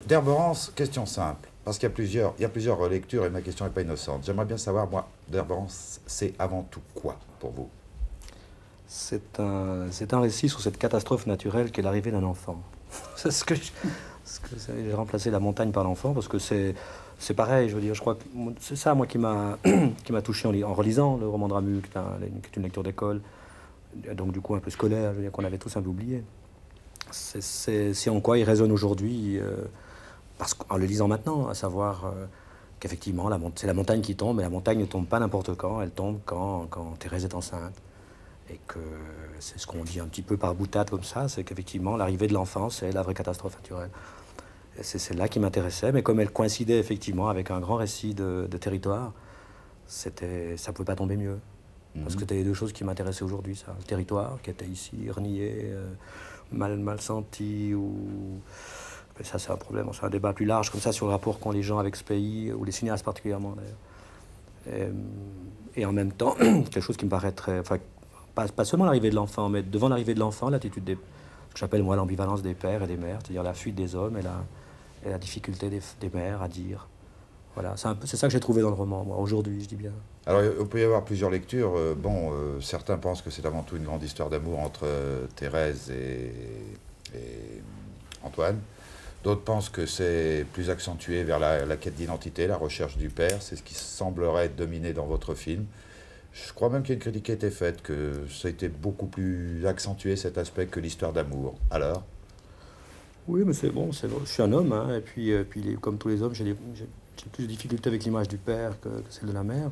D'Herborance, question simple, parce il y a plusieurs relectures et ma question n'est pas innocente. J'aimerais bien savoir, moi, D'Herborance, c'est avant tout quoi pour vous? C'est un récit sur cette catastrophe naturelle qu'est l'arrivée d'un enfant. C'est j'ai remplacé la montagne par l'enfant parce que c'est pareil, je veux dire, je crois que c'est ça, moi, qui m'a qui m'a touché en relisant le roman de Ramu, qui est une lecture d'école, donc du coup un peu scolaire, je veux dire, qu'on avait tous un peu oublié. C'est en quoi il résonne aujourd'hui, parce qu'en le lisant maintenant, à savoir qu'effectivement, c'est la montagne qui tombe, mais la montagne ne tombe pas n'importe quand, elle tombe quand Thérèse est enceinte. Et que c'est ce qu'on dit un petit peu par boutade comme ça, c'est qu'effectivement, l'arrivée de l'enfant, c'est la vraie catastrophe naturelle. Et c'est celle-là qui m'intéressait, mais comme elle coïncidait effectivement avec un grand récit de territoire, ça ne pouvait pas tomber mieux. Parce que c'était les deux choses qui m'intéressaient aujourd'hui, ça. Le territoire, qui était ici, renié, mal senti, ou... Mais ça, c'est un problème, c'est un débat plus large, comme ça, sur le rapport qu'ont les gens avec ce pays, ou les cinéastes particulièrement, d'ailleurs. Et en même temps, quelque chose qui me paraît très... Enfin, pas seulement l'arrivée de l'enfant, mais devant l'arrivée de l'enfant, l'attitude ce que j'appelle moi l'ambivalence des pères et des mères, c'est-à-dire la fuite des hommes et la difficulté des mères à dire. Voilà, c'est ça que j'ai trouvé dans le roman, moi, aujourd'hui, je dis bien. Alors, il peut y avoir plusieurs lectures. Certains pensent que c'est avant tout une grande histoire d'amour entre Thérèse et Antoine. D'autres pensent que c'est plus accentué vers la quête d'identité, la recherche du père. C'est ce qui semblerait dominer dans votre film. Je crois même qu'il y a une critique qui a été faite, que ça a été beaucoup plus accentué cet aspect que l'histoire d'amour. Alors? Oui, mais c'est bon, je suis un homme, hein, et puis, comme tous les hommes, j'ai plus de difficultés avec l'image du père que celle de la mère.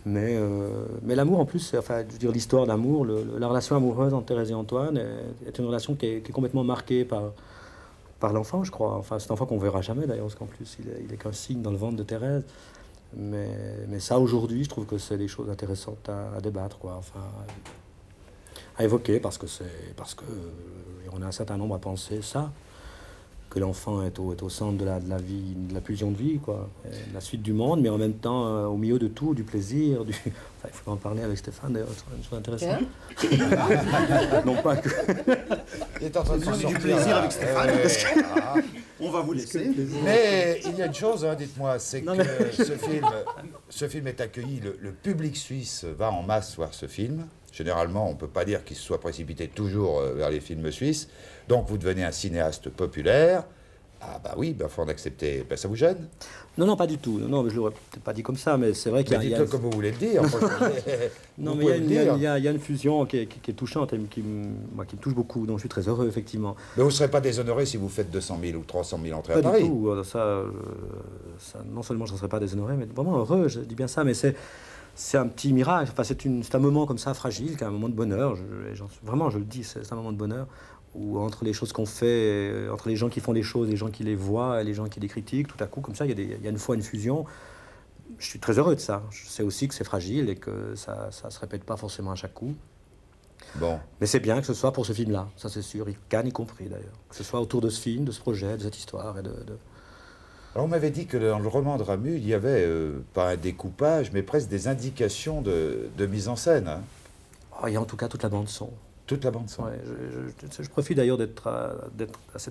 Mais l'amour, en plus, enfin, je veux dire, l'histoire d'amour, la relation amoureuse entre Thérèse et Antoine est une relation qui est complètement marquée par l'enfant, je crois. Enfin, cet enfant qu'on verra jamais, d'ailleurs, parce qu'en plus, il est qu'un signe dans le ventre de Thérèse. Mais ça, aujourd'hui, je trouve que c'est des choses intéressantes à débattre, quoi. Enfin, à évoquer, parce que on a un certain nombre à penser ça, que l'enfant est au centre de la vie, de la pulsion de vie, quoi. Et la suite du monde, mais en même temps, au milieu de tout, du plaisir, Enfin, il faut en parler avec Stéphane, d'ailleurs, c'est une chose intéressante. Non pas que... Il est en train de du plaisir avec Stéphane. On va vous laisser. Mais il y a une chose, hein, dites-moi, c'est que ce film est accueilli, le public suisse va en masse voir ce film. Généralement, on ne peut pas dire qu'il se soit précipité toujours vers les films suisses. Donc, vous devenez un cinéaste populaire. Ah bah oui, il faut en accepter. Ben, ça vous gêne? Non, pas du tout. Non, mais je l'aurais peut-être pas dit comme ça, mais c'est vrai qu'il y a... Dites-le comme vous voulez le dire. Non, mais il y a une fusion qui est touchante et qui me touche beaucoup, donc je suis très heureux, effectivement. Mais vous ne serez pas déshonoré si vous faites 200 000 ou 300 000 entrées à Pas Paris? du tout. Ça, non seulement je ne serais pas déshonoré, mais vraiment heureux, je dis bien ça, mais c'est un petit miracle. Enfin, c'est un moment comme ça fragile, un moment de bonheur. Vraiment, je le dis, c'est un moment de bonheur où entre les choses qu'on fait, entre les gens qui font des choses, les gens qui les voient et les gens qui les critiquent, tout à coup, comme ça, il y a une fois une fusion. Je suis très heureux de ça. Je sais aussi que c'est fragile et que ça se répète pas forcément à chaque coup. Bon. Mais c'est bien que ce soit pour ce film-là, ça c'est sûr, Cannes y compris d'ailleurs. Que ce soit autour de ce film, de ce projet, de cette histoire et Alors, on m'avait dit que dans le roman de Ramu, il y avait, pas un découpage, mais presque des indications de mise en scène. Hein. Oh, il y a en tout cas toute la bande-son. Toute la bande-son. Ouais, je profite d'ailleurs d'être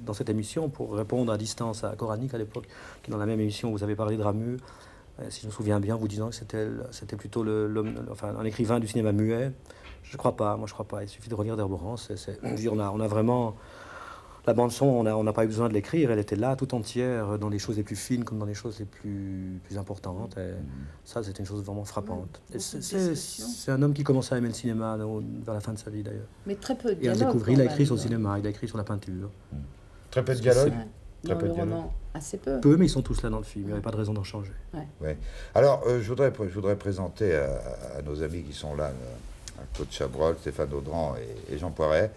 dans cette émission pour répondre à distance à Coranic à l'époque, qui dans la même émission vous avez parlé de Ramu, si je me souviens bien, vous disant que c'était plutôt un écrivain du cinéma muet. Je crois pas, moi je crois pas. Il suffit de relire d'Herborance. On a vraiment... La bande-son, on n'a pas eu besoin de l'écrire, elle était là, tout entière, dans les choses les plus fines comme dans les choses les plus importantes. Et ça, c'est une chose vraiment frappante. C'est un homme qui commençait à aimer le cinéma vers la fin de sa vie, d'ailleurs. Mais très peu de Et à dialogue. découvrir, il a écrit sur le cinéma, il a écrit sur la peinture. Très peu de dialogue. Dans le roman, assez peu. Peu, mais ils sont tous là dans le film, il n'y avait pas de raison d'en changer. Ouais. Alors, je voudrais présenter à nos amis qui sont là, à Claude Chabrol, Stéphane Audran et Jean Poiret,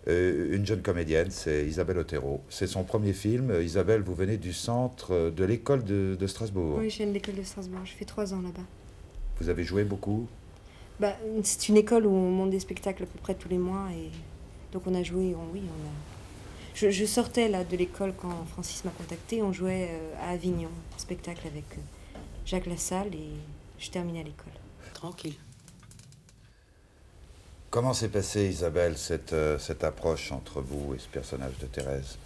une jeune comédienne, c'est Isabelle Otero. C'est son premier film. Isabelle, vous venez du centre de l'école de Strasbourg. Oui, je viens de l'école de Strasbourg. Je fais 3 ans là-bas. Vous avez joué beaucoup? C'est une école où on monte des spectacles à peu près tous les mois. Et donc on a joué, Je sortais là de l'école quand Francis m'a contacté. On jouait à Avignon, un spectacle avec Jacques Lassalle et je terminais à l'école. Tranquille. Comment s'est passée, Isabelle, cette approche entre vous et ce personnage de Thérèse?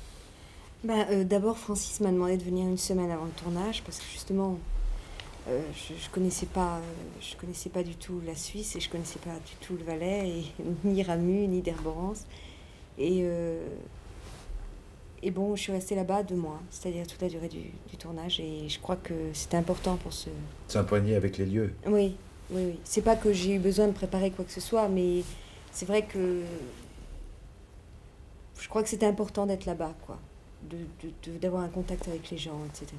D'abord, Francis m'a demandé de venir une semaine avant le tournage parce que justement, je connaissais pas du tout la Suisse et je connaissais pas du tout le Valais, et ni Ramu, ni d'Herborance. Et bon, je suis restée là-bas 2 mois, c'est-à-dire toute la durée du tournage, et je crois que c'était important pour ce... S'imprégner avec les lieux. Oui, oui, oui. C'est pas que j'ai eu besoin de préparer quoi que ce soit, mais c'est vrai que je crois que c'était important d'être là-bas, quoi, d'avoir un contact avec les gens, etc.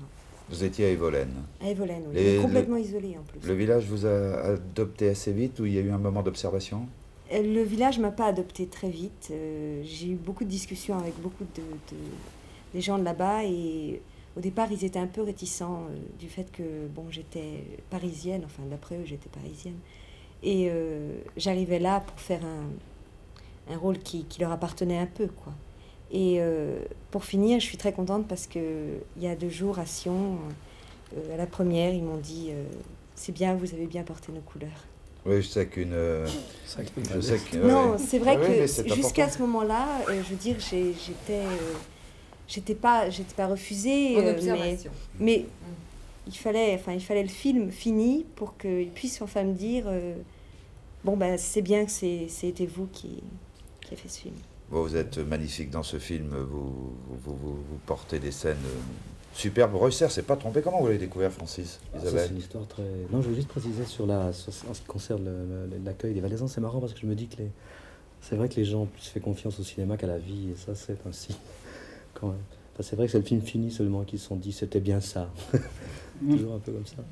Vous étiez à Evolène. À Evolène, oui. Complètement isolée en plus. Le village vous a adopté assez vite ou il y a eu un moment d'observation? Le village m'a pas adopté très vite. J'ai eu beaucoup de discussions avec beaucoup des gens de là-bas, et au départ ils étaient un peu réticents du fait que bon, j'étais parisienne, enfin d'après eux j'étais parisienne, et j'arrivais là pour faire un rôle qui leur appartenait un peu, quoi. Et pour finir, je suis très contente parce que il y a 2 jours à Sion, à la première, ils m'ont dit c'est bien, vous avez bien porté nos couleurs. Oui, je sais qu'une... Non, c'est vrai oui, que jusqu'à ce moment-là, je veux dire, j'étais pas refusée, mais il fallait le film fini pour qu'ils puissent enfin me dire bon ben c'est bien que c'était vous qui a fait ce film. Bon, vous êtes magnifique dans ce film, vous portez des scènes superbes. Reusser s'est pas trompé. Comment vous l'avez découvert, Francis, Isabelle? C'est une histoire très... Non, je veux juste préciser en ce qui concerne l'accueil des Valaisans, c'est marrant parce que je me dis que c'est vrai que les gens ont plus fait confiance au cinéma qu'à la vie, et ça c'est ainsi quand même. Enfin, c'est vrai que c'est le film fini seulement qu'ils se sont dit c'était bien ça. Toujours un peu comme ça.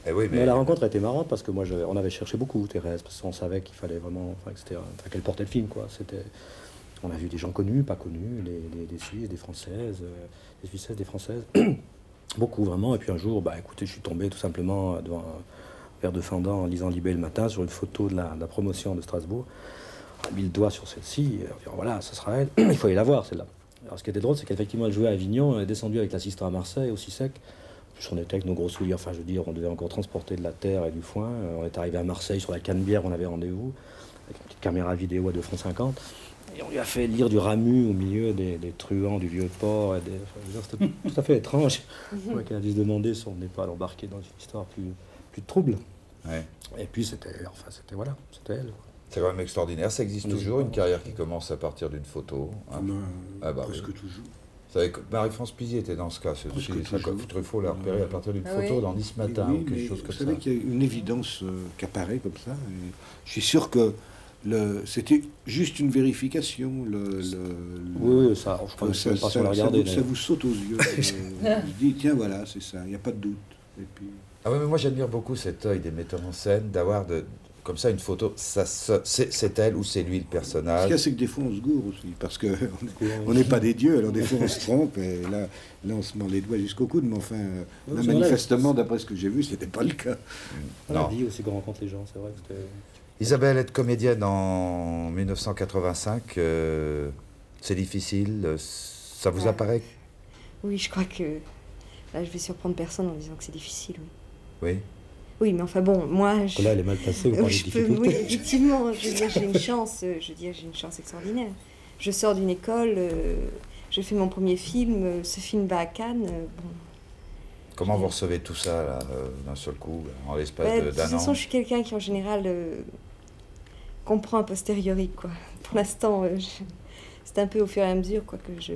Eh oui, mais la rencontre a été marrante parce que moi on avait cherché beaucoup Thérèse, parce qu'on savait qu'il fallait vraiment, qu'elle portait le film, quoi. On a vu des gens connus, pas connus, des Suisses, des Françaises, des Suissaises, des Françaises, beaucoup vraiment. Et puis un jour, écoutez, je suis tombé tout simplement devant un verre de fendant en lisant Libé le matin sur une photo de la promotion de Strasbourg. On a mis le doigt sur celle-ci, et voilà, ça sera elle. Il faut aller la voir, celle-là. Alors ce qui était drôle, c'est qu'effectivement elle jouait à Avignon, elle est descendue avec l'assistant à Marseille, aussi sec. Puis on était avec nos gros souliers, enfin je veux dire, on devait encore transporter de la terre et du foin. On est arrivé à Marseille sur la Canebière, on avait rendez-vous, avec une petite caméra vidéo à 2 francs 50. Et on lui a fait lire du Ramu au milieu des truands du vieux port. C'était tout à fait étrange. Qu'elle a dû se demander si on n'est pas embarqué dans une histoire plus trouble. Ouais. Et puis c'était elle. C'est quand même extraordinaire. Ça existe toujours, une carrière qui commence à partir d'une photo. Hein. Presque toujours. Vous savez que Marie-France Puisier était dans ce cas. Truffaut l'a repéré à partir d'une photo dans Nice Matin ou quelque chose comme ça. Vous savez qu'il y a une évidence qui apparaît comme ça. Et je suis sûr que c'était juste une vérification. Oui, ça, je crois que ça, pas la regarder, ça vous saute aux yeux. Je dis, tiens, voilà, c'est ça, il n'y a pas de doute. Et puis... Ah oui, mais moi j'admire beaucoup cet œil des metteurs en scène, d'avoir comme ça une photo, c'est elle ou c'est lui le personnage. Ce qu'il y a, c'est que des fois on se gourre aussi, parce qu'on n'est pas des dieux, alors des fois on se trompe, et là on se met les doigts jusqu'au coude, mais enfin, là, manifestement, d'après ce que j'ai vu, c'était pas le cas. La vie aussi qu'on rencontre les gens, c'est vrai que c'était... Isabelle, être comédienne en 1985, c'est difficile, ça vous apparaît? Oui, je crois que là, je vais surprendre personne en disant que c'est difficile, oui. Oui. Oui, mais enfin bon, moi... Là, elle est mal placée, vous parlez de difficultés. Oui, effectivement, j'ai une chance extraordinaire. Je sors d'une école, je fais mon premier film, ce film va à Cannes, bon... Comment vous recevez tout ça, là, d'un seul coup, en l'espace d'un an? De toute façon, je suis quelqu'un qui, en général, comprend a posteriori, quoi. Pour l'instant, c'est un peu au fur et à mesure, quoi, que je...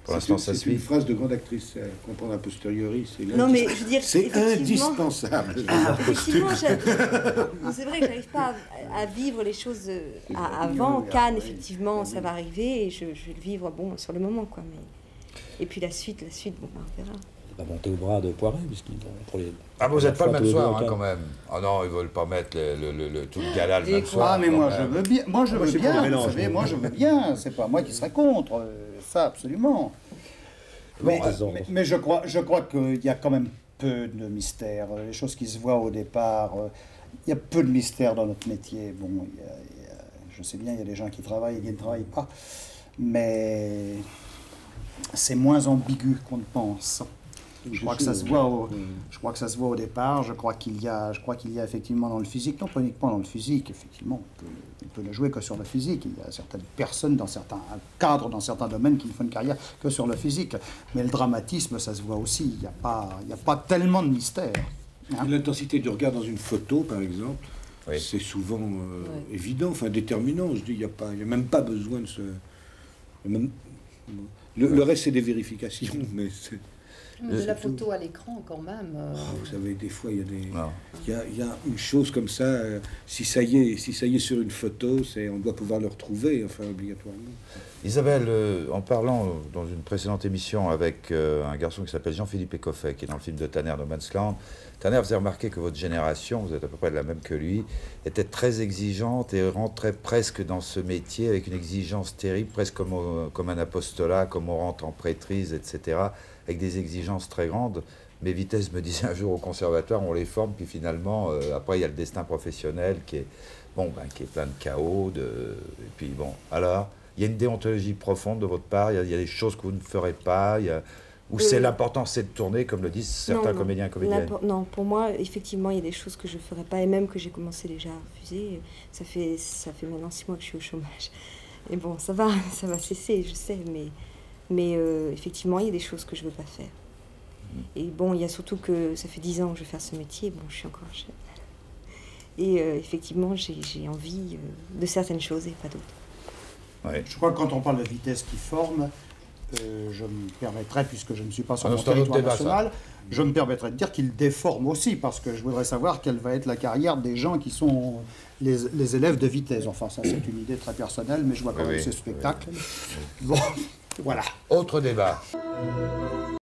Pour l'instant, ça suit. C'est une phrase de grande actrice, comprendre a posteriori, non, mais je veux dire, c'est indispensable. Effectivement, c'est vrai que j'arrive pas à vivre les choses avant. Cannes, effectivement, ça va arriver, et je vais le vivre, bon, sur le moment, quoi. Mais... Et puis la suite, bon, on verra. Va monter au bras de Poiret, puisqu'ils ont pour les... Ah, vous n'êtes pas le même soir, hein, quand même. Ah non, ils veulent pas mettre tout le gala le même soir. Ah, mais moi, je veux bien. Moi, je veux bien. Vous savez, moi, je veux bien. C'est pas moi qui serais contre. Ça, absolument. Mais je crois qu'il y a quand même peu de mystère. Les choses qui se voient au départ, il y a peu de mystère dans notre métier. Bon, je sais bien, il y a des gens qui travaillent et qui ne travaillent pas. Mais c'est moins ambigu qu'on ne pense. Je crois que ça se voit au départ. Je crois qu'il y a effectivement dans le physique, non pas uniquement dans le physique, effectivement, on peut ne jouer que sur le physique. Il y a certaines personnes dans certains cadres, dans certains domaines qui ne font une carrière que sur le physique. Mais le dramatisme, ça se voit aussi. Il n'y a pas tellement de mystère. Hein. L'intensité du regard dans une photo, par exemple, oui. C'est souvent évident, enfin déterminant. Je dis, il n'y a même pas besoin de se... Le reste, c'est des vérifications, mais c'est... De la photo à l'écran, quand même. Vous savez, des fois, il y a une chose comme ça. Si ça y est sur une photo, on doit pouvoir le retrouver, enfin, obligatoirement. Isabelle, en parlant dans une précédente émission avec un garçon qui s'appelle Jean-Philippe Écoffet, qui est dans le film de Tanner, No Man's Land, Tanner faisait remarquer que votre génération, vous êtes à peu près de la même que lui, était très exigeante et rentrait presque dans ce métier avec une exigence terrible, presque comme un apostolat, comme on rentre en prêtrise, etc., avec des exigences très grandes. Mais Vitesse me disait un jour au conservatoire, on les forme, puis finalement, après, il y a le destin professionnel qui est, qui est plein de chaos. Et puis bon, alors, il y a une déontologie profonde de votre part, il y a des choses que vous ne ferez pas, ou c'est l'important, c'est de tourner, comme le disent certains comédiens et comédiennes. Non, pour moi, effectivement, il y a des choses que je ne ferai pas, et même que j'ai commencé déjà à refuser. Ça fait maintenant 6 mois que je suis au chômage. Et bon, ça va cesser, je sais, mais effectivement, il y a des choses que je ne veux pas faire. Et bon, il y a surtout que ça fait 10 ans que je vais faire ce métier, bon, je suis encore jeune. Et effectivement, j'ai envie de certaines choses et pas d'autres. Ouais. Je crois que quand on parle de Vitesse qui forme, je me permettrais, puisque je ne suis pas sur mon territoire national, je me permettrais de dire qu'il déforme aussi, parce que je voudrais savoir quelle va être la carrière des gens qui sont les élèves de Vitesse. Enfin, ça c'est une idée très personnelle, mais je vois quand même ce spectacle. Bon, voilà. Autre débat.